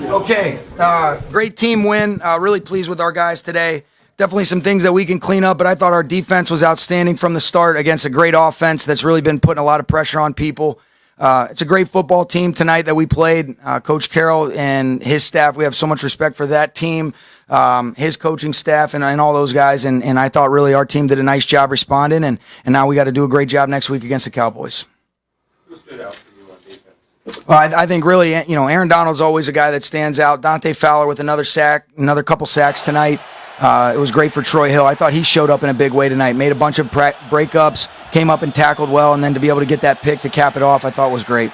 Okay, great team win. Really pleased with our guys today. Definitely some things that we can clean up, but I thought our defense was outstanding from the start against a great offense that's really been putting a lot of pressure on people. It's a great football team tonight that we played. Coach Carroll and his staff, we have so much respect for that team, his coaching staff, and all those guys. And I thought really our team did a nice job responding, and now we got to do a great job next week against the Cowboys. Who stood out for you on defense? Well, I think really, Aaron Donald's always a guy that stands out. Dante Fowler with another couple sacks tonight. It was great for Troy Hill. I thought he showed up in a big way tonight, made a bunch of breakups, came up and tackled well, and then to be able to get that pick to cap it off, I thought was great.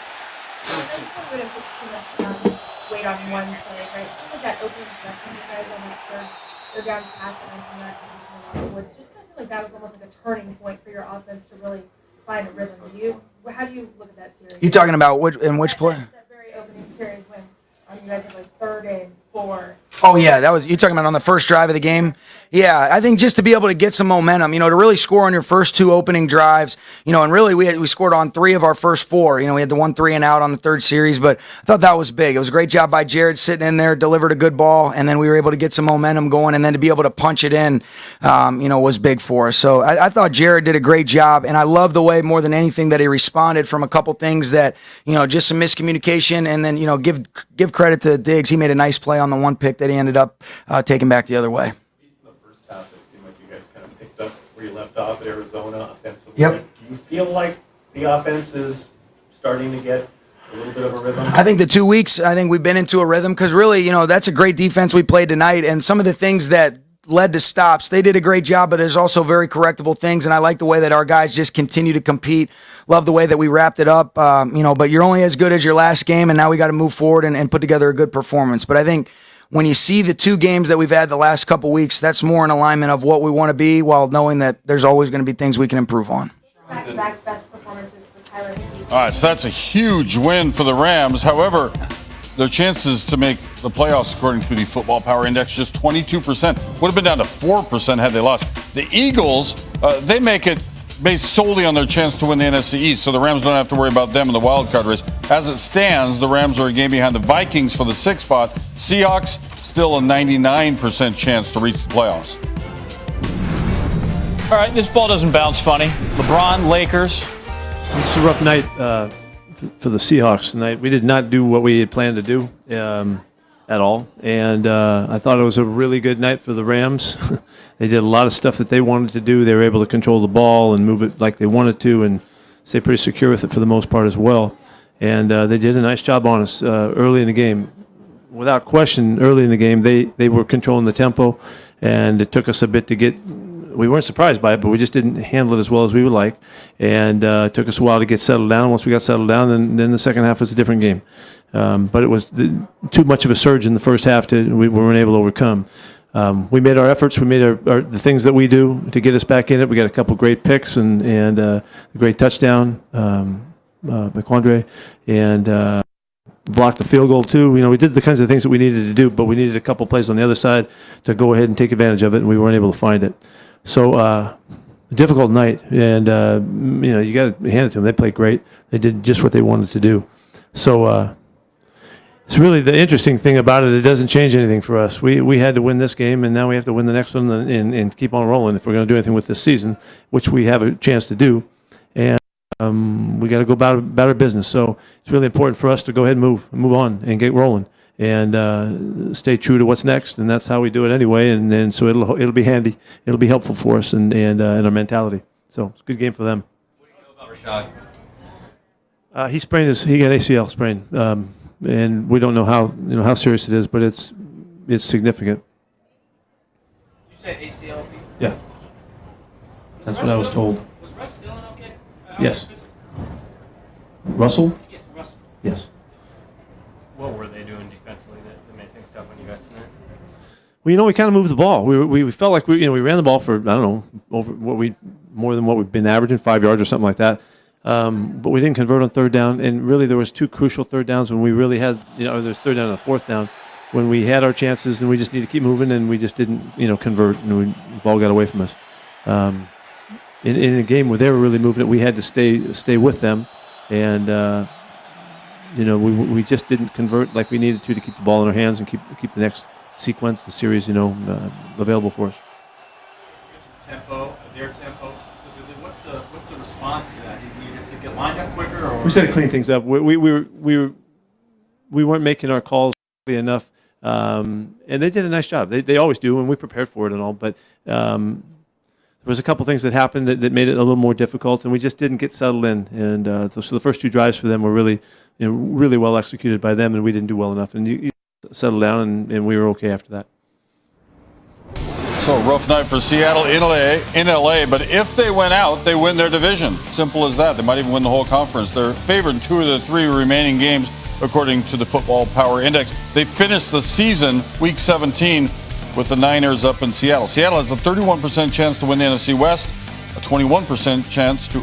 Wait on one play, right? It seemed like that opening possession you guys on that third down pass that went from that position in the woods. It just kind of seemed like that was almost like a turning point for your offense to really find a rhythm. How do you look at that series? You talking about which play? That very opening series when you guys had like 3rd and 4. Oh, yeah, that was you talking about on the first drive of the game? Yeah, I think just to be able to get some momentum, to really score on your first 2 opening drives, and really we scored on 3 of our first 4. We had the 1 3 and out on the 3rd series, but I thought that was big. It was a great job by Jared sitting in there, delivered a good ball, and then we were able to get some momentum going, and then to be able to punch it in, was big for us. So I thought Jared did a great job, and I love the way more than anything that he responded from a couple things that, just some miscommunication, and then, give credit to Diggs. He made a nice play on the one pick that he ended up taking back the other way. In the first half, it seemed like you guys kind of picked up where you left off at Arizona offensively. Yep. Do you feel like the offense is starting to get a little bit of a rhythm? I think the 2 weeks, we've been into a rhythm because really, that's a great defense we played tonight, and some of the things that led to stops, they did a great job, but there's also very correctable things, and I like the way that our guys just continue to compete. Love the way that we wrapped it up, but you're only as good as your last game, and now we got to move forward and put together a good performance. But I think when you see the 2 games that we've had the last couple weeks, that's more in alignment of what we want to be while knowing that there's always going to be things we can improve on. Back-to-back best performances for Tyler Higbee. All right, so that's a huge win for the Rams. However, their chances to make the playoffs, according to the Football Power Index, just 22%. Would have been down to 4% had they lost. The Eagles, they make it based solely on their chance to win the NFC East, so the Rams don't have to worry about them in the wild card race. As it stands, the Rams are a game behind the Vikings for the 6th spot. Seahawks, still a 99% chance to reach the playoffs. All right, this ball doesn't bounce funny. LeBron, Lakers. It's a rough night for the Seahawks tonight. We did not do what we had planned to do at all, and I thought it was a really good night for the Rams. They did a lot of stuff that they wanted to do. They were able to control the ball and move it like they wanted to and stay pretty secure with it for the most part as well. And they did a nice job on us early in the game. Without question, early in the game, they were controlling the tempo, and it took us a bit to get – we weren't surprised by it, but we just didn't handle it as well as we would like. And it took us a while to get settled down. Once we got settled down, then the second half was a different game. But it was too much of a surge in the first half we weren't able to overcome. We made our efforts. We made the things that we do to get us back in it. We got a couple great picks and a great touchdown, McQuandre, and blocked the field goal too. We did the kinds of things that we needed to do, but we needed a couple plays on the other side to go ahead and take advantage of it, and we weren't able to find it. So a difficult night, and you got to hand it to them. They played great. They did just what they wanted to do. So it's really the interesting thing about it. It doesn't change anything for us. We had to win this game, and now we have to win the next one and keep on rolling if we're going to do anything with this season, which we have a chance to do. And we got to go about our business. So it's really important for us to go ahead and move on and get rolling and stay true to what's next. And that's how we do it anyway. And so it'll be handy. It'll be helpful for us and our mentality. So it's a good game for them. What do you know about Rashad? He got ACL sprain. And we don't know how serious it is, but it's significant. You said ACL? Yeah. That's what I was told. Was Russ feeling okay? Yes. Russell? Yes, Russell. Yes. What were they doing defensively that made things tough on you guys tonight? Well, we kind of moved the ball. We felt like we ran the ball for, I don't know, more than what we've been averaging, 5 yards or something like that. But we didn't convert on third down, and really there was 2 crucial third downs when we really had, there's third down and the fourth down when we had our chances and we just need to keep moving, and we just didn't, convert, and the ball got away from us. In a game where they were really moving it, we had to stay with them, and we just didn't convert like we needed to keep the ball in our hands and keep the next sequence, the series, available for us. Tempo, their tempo specifically. What's the response to that? Does it get lined up quicker? Or? We just had to clean things up. We weren't making our calls quickly enough, and they did a nice job. They always do, and we prepared for it and all. But there was a couple things that happened that made it a little more difficult, and we just didn't get settled in. And so the first 2 drives for them were really, really well executed by them, and we didn't do well enough. And you settled down, and we were okay after that. So rough night for Seattle in LA, but if they went out, they win their division. Simple as that. They might even win the whole conference. They're favored in 2 of the 3 remaining games, according to the Football Power Index. They finished the season, Week 17, with the Niners up in Seattle. Seattle has a 31% chance to win the NFC West, a 21% chance to